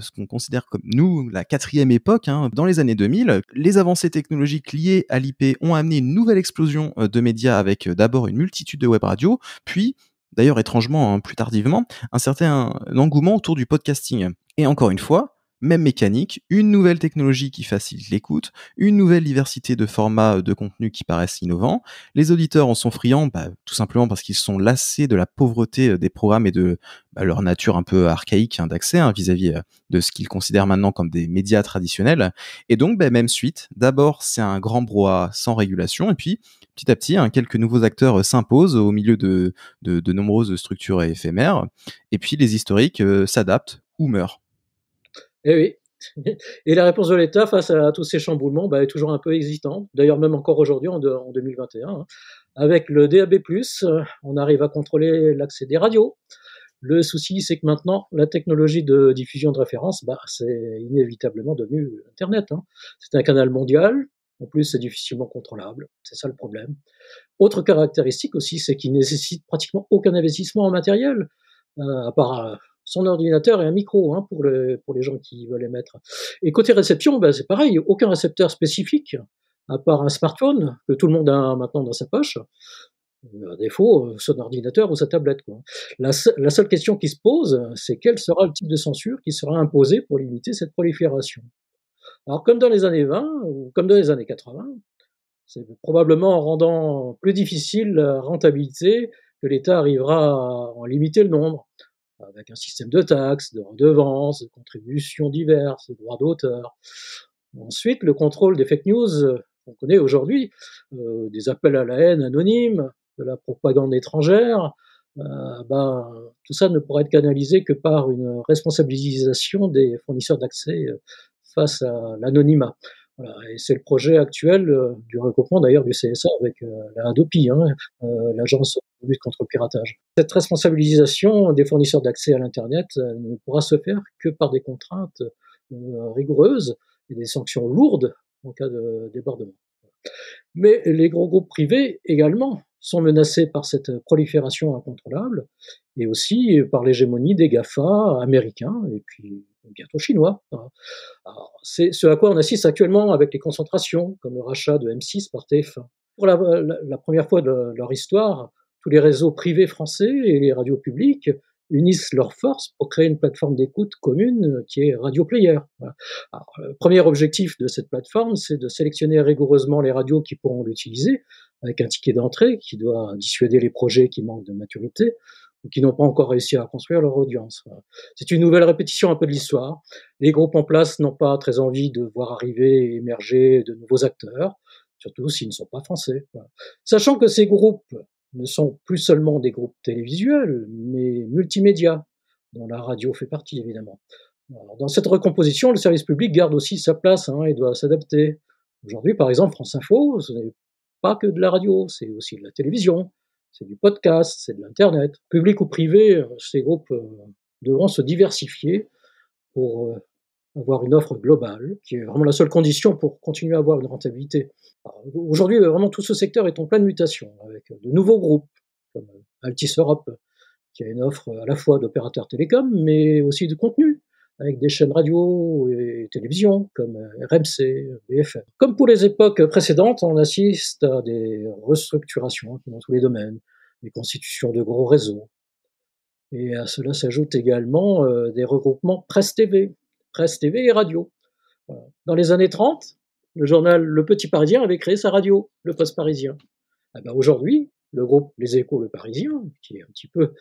ce qu'on considère comme, nous, la 4e époque, hein. Dans les années 2000, les avancées technologiques liées à l'IP ont amené une nouvelle explosion de médias avec d'abord une multitude de web radios, puis, d'ailleurs étrangement, hein, plus tardivement, un certain engouement autour du podcasting. Et encore une fois, même mécanique, une nouvelle technologie qui facilite l'écoute, une nouvelle diversité de formats de contenu qui paraissent innovants. Les auditeurs en sont friands, tout simplement parce qu'ils sont lassés de la pauvreté des programmes et de leur nature un peu archaïque, hein, d'accès, hein, vis-à-vis de ce qu'ils considèrent maintenant comme des médias traditionnels. Et donc, même suite. D'abord, c'est un grand brouhaha sans régulation, et puis petit à petit, hein, quelques nouveaux acteurs s'imposent au milieu de nombreuses structures éphémères, et puis les historiques s'adaptent ou meurent. Eh oui. Et la réponse de l'État face à tous ces chamboulements est toujours un peu hésitante. D'ailleurs, même encore aujourd'hui, en 2021, hein. Avec le DAB+, on arrive à contrôler l'accès des radios. Le souci, c'est que maintenant, la technologie de diffusion de référence, c'est inévitablement devenu Internet, hein. C'est un canal mondial. En plus, c'est difficilement contrôlable. C'est ça le problème. Autre caractéristique aussi, c'est qu'il nécessite pratiquement aucun investissement en matériel, à part son ordinateur et un micro, hein, pour les gens qui veulent émettre. Et côté réception, c'est pareil, aucun récepteur spécifique, à part un smartphone que tout le monde a maintenant dans sa poche. À défaut, son ordinateur ou sa tablette, quoi. La seule question qui se pose, c'est quel sera le type de censure qui sera imposé pour limiter cette prolifération. Alors, comme dans les années 20 ou comme dans les années 80, c'est probablement en rendant plus difficile la rentabilité que l'État arrivera à en limiter le nombre, avec un système de taxes, de redevances, de contributions diverses, de droits d'auteur. Ensuite, le contrôle des fake news qu'on connaît aujourd'hui, des appels à la haine anonymes, de la propagande étrangère, tout ça ne pourra être canalisé que par une responsabilisation des fournisseurs d'accès face à l'anonymat. Voilà, et c'est le projet actuel du regroupement d'ailleurs du CSA avec la Hadopi, hein, l'agence de lutte contre le piratage. Cette responsabilisation des fournisseurs d'accès à l'Internet ne pourra se faire que par des contraintes rigoureuses et des sanctions lourdes en cas de débordement. Mais les gros groupes privés également sont menacés par cette prolifération incontrôlable et aussi par l'hégémonie des GAFA américains et puis bientôt chinois. Alors, c'est ce à quoi on assiste actuellement avec les concentrations, comme le rachat de M6 par TF1. Pour la première fois de leur histoire, tous les réseaux privés français et les radios publiques unissent leurs forces pour créer une plateforme d'écoute commune qui est Radio Player. Voilà. Alors, le premier objectif de cette plateforme, c'est de sélectionner rigoureusement les radios qui pourront l'utiliser, avec un ticket d'entrée qui doit dissuader les projets qui manquent de maturité ou qui n'ont pas encore réussi à construire leur audience. Voilà. C'est une nouvelle répétition un peu de l'histoire. Les groupes en place n'ont pas très envie de voir arriver et émerger de nouveaux acteurs, surtout s'ils ne sont pas français. Voilà. Sachant que ces groupes ne sont plus seulement des groupes télévisuels, mais multimédia, dont la radio fait partie évidemment. Alors, dans cette recomposition, le service public garde aussi sa place, hein, et doit s'adapter. Aujourd'hui, par exemple, France Info, ce n'est pas que de la radio, c'est aussi de la télévision, c'est du podcast, c'est de l'Internet. Public ou privé, ces groupes devront se diversifier pour avoir une offre globale, qui est vraiment la seule condition pour continuer à avoir une rentabilité. Aujourd'hui, vraiment, tout ce secteur est en pleine mutation, avec de nouveaux groupes, comme Altis Europe, qui a une offre à la fois d'opérateurs télécoms, mais aussi de contenu, avec des chaînes radio et télévision, comme RMC, BFM. Comme pour les époques précédentes, on assiste à des restructurations dans tous les domaines, des constitutions de gros réseaux. Et à cela s'ajoutent également des regroupements presse TV et radio. Voilà. Dans les années 30, le journal Le Petit Parisien avait créé sa radio, Le Poste Parisien. Aujourd'hui, le groupe Les Échos Le Parisien, qui est un petit peu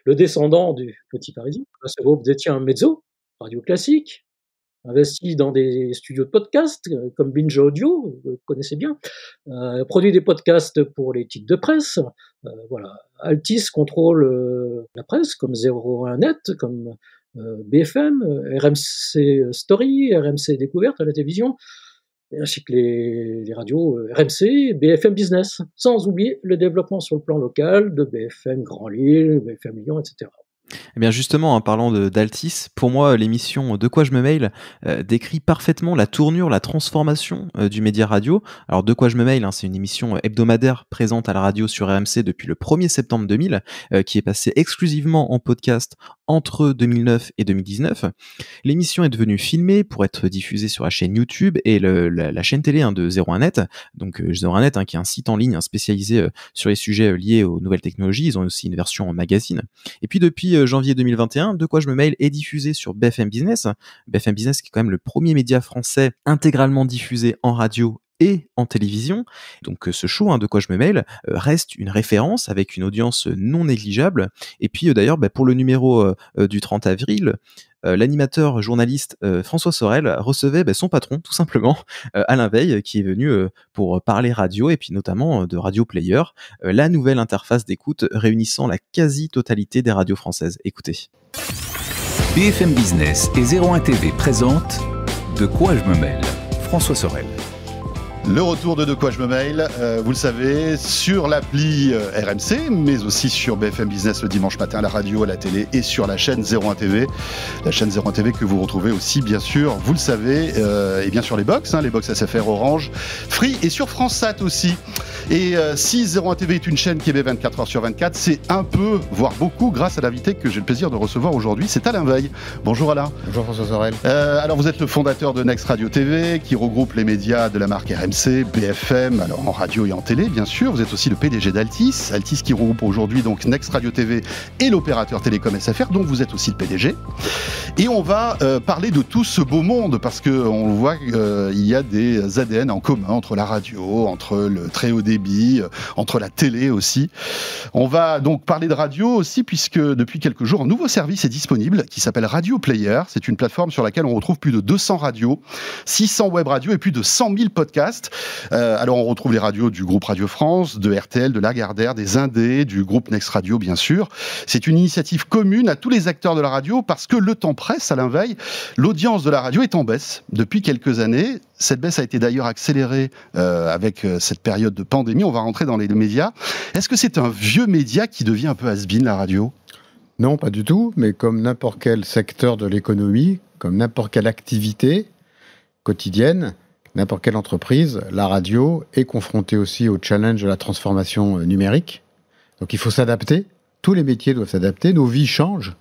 le descendant du Petit Parisien, ce groupe détient Mezzo, radio classique, investi dans des studios de podcast comme Binge Audio, vous connaissez bien, produit des podcasts pour les titres de presse. Voilà. Altis contrôle la presse comme 01net, comme BFM, RMC Story, RMC Découverte à la télévision, ainsi que les radios RMC, BFM Business, sans oublier le développement sur le plan local de BFM Grand Lille, BFM Lyon, etc. Eh bien justement, en parlant d'Altis, pour moi, l'émission De quoi je me mail décrit parfaitement la tournure, la transformation du média radio. Alors De quoi je me mail, hein, c'est une émission hebdomadaire présente à la radio sur RMC depuis le 1er septembre 2000, qui est passée exclusivement en podcast entre 2009 et 2019. L'émission est devenue filmée pour être diffusée sur la chaîne YouTube et la chaîne télé de 01net. Donc 01net qui est un site en ligne spécialisé sur les sujets liés aux nouvelles technologies. Ils ont aussi une version en magazine. Et puis depuis janvier 2021, De quoi je me mail est diffusé sur BFM Business. BFM Business qui est quand même le premier média français intégralement diffusé en radio et en télévision. Donc ce show, De quoi je me mail, reste une référence avec une audience non négligeable. Et puis d'ailleurs, pour le numéro du 30 avril, l'animateur journaliste François Sorel recevait son patron, tout simplement, Alain Veil, qui est venu pour parler radio, et puis notamment de Radio Player, la nouvelle interface d'écoute réunissant la quasi-totalité des radios françaises. Écoutez. BFM Business et 01 TV présentent De quoi je me mêle, François Sorel. Le retour de quoi je me mail, vous le savez, sur l'appli RMC, mais aussi sur BFM Business le dimanche matin, à la radio, à la télé et sur la chaîne 01 TV. La chaîne 01 TV que vous retrouvez aussi, bien sûr, vous le savez, et bien sûr les box SFR, Orange, Free et sur France Sat aussi. Et si 01 TV est une chaîne qui émet 24 heures sur 24, c'est un peu, voire beaucoup, grâce à l'invité que j'ai le plaisir de recevoir aujourd'hui, c'est Alain Veil. Bonjour Alain. Bonjour François Sorel. Alors vous êtes le fondateur de Next Radio TV, qui regroupe les médias de la marque RMC, BFM, alors en radio et en télé, bien sûr. Vous êtes aussi le PDG d'Altis, Altis qui regroupe aujourd'hui donc Next Radio TV et l'opérateur télécom SFR, dont vous êtes aussi le PDG. Et on va parler de tout ce beau monde, parce qu'on voit qu'il y a des ADN en commun entre la radio, entre le très haut débit, entre la télé aussi. On va donc parler de radio aussi, puisque depuis quelques jours, un nouveau service est disponible qui s'appelle Radio Player. C'est une plateforme sur laquelle on retrouve plus de 200 radios, 600 web radios et plus de 100 000 podcasts. Alors on retrouve les radios du groupe Radio France, de RTL, de Lagardère, des Indés, du groupe Next Radio bien sûr. C'est une initiative commune à tous les acteurs de la radio parce que le temps presse, Alain Veil. L'audience de la radio est en baisse depuis quelques années. Cette baisse a été d'ailleurs accélérée avec cette période de pandémie. On va rentrer dans les médias. Est-ce que c'est un vieux média qui devient un peu has-been, la radio ? Non, pas du tout, mais comme n'importe quel secteur de l'économie, comme n'importe quelle activité quotidienne, n'importe quelle entreprise, la radio est confrontée aussi au challenge de la transformation numérique. Donc il faut s'adapter, tous les métiers doivent s'adapter, nos vies changent.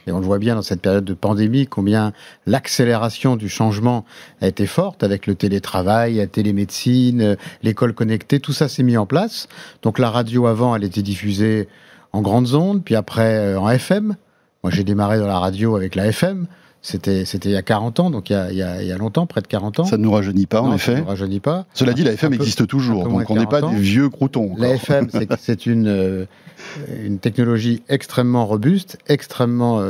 Et on le voit bien dans cette période de pandémie, combien l'accélération du changement a été forte avec le télétravail, la télémédecine, l'école connectée, tout ça s'est mis en place. Donc la radio avant, elle était diffusée en grandes ondes, puis après en FM. Moi j'ai démarré dans la radio avec la FM. C'était il y a 40 ans, donc il y a longtemps, près de 40 ans. Ça ne nous rajeunit pas, en effet. Ça ne nous rajeunit pas. Cela dit, la FM existe toujours, donc on n'est pas des vieux croutons. La FM, c'est une technologie extrêmement robuste, extrêmement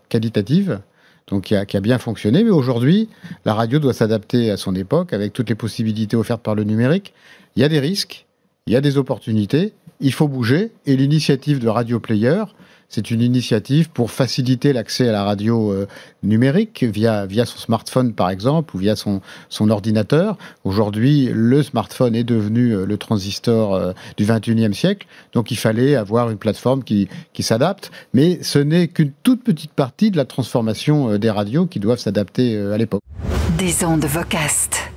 qualitative, donc qui a bien fonctionné. Mais aujourd'hui, la radio doit s'adapter à son époque, avec toutes les possibilités offertes par le numérique. Il y a des risques, il y a des opportunités, il faut bouger. Et l'initiative de Radio Player, c'est une initiative pour faciliter l'accès à la radio numérique via son smartphone, par exemple, ou via son ordinateur. Aujourd'hui, le smartphone est devenu le transistor du 21e siècle. Donc, il fallait avoir une plateforme qui s'adapte. Mais ce n'est qu'une toute petite partie de la transformation des radios qui doivent s'adapter à l'époque. Des ondes Vocast.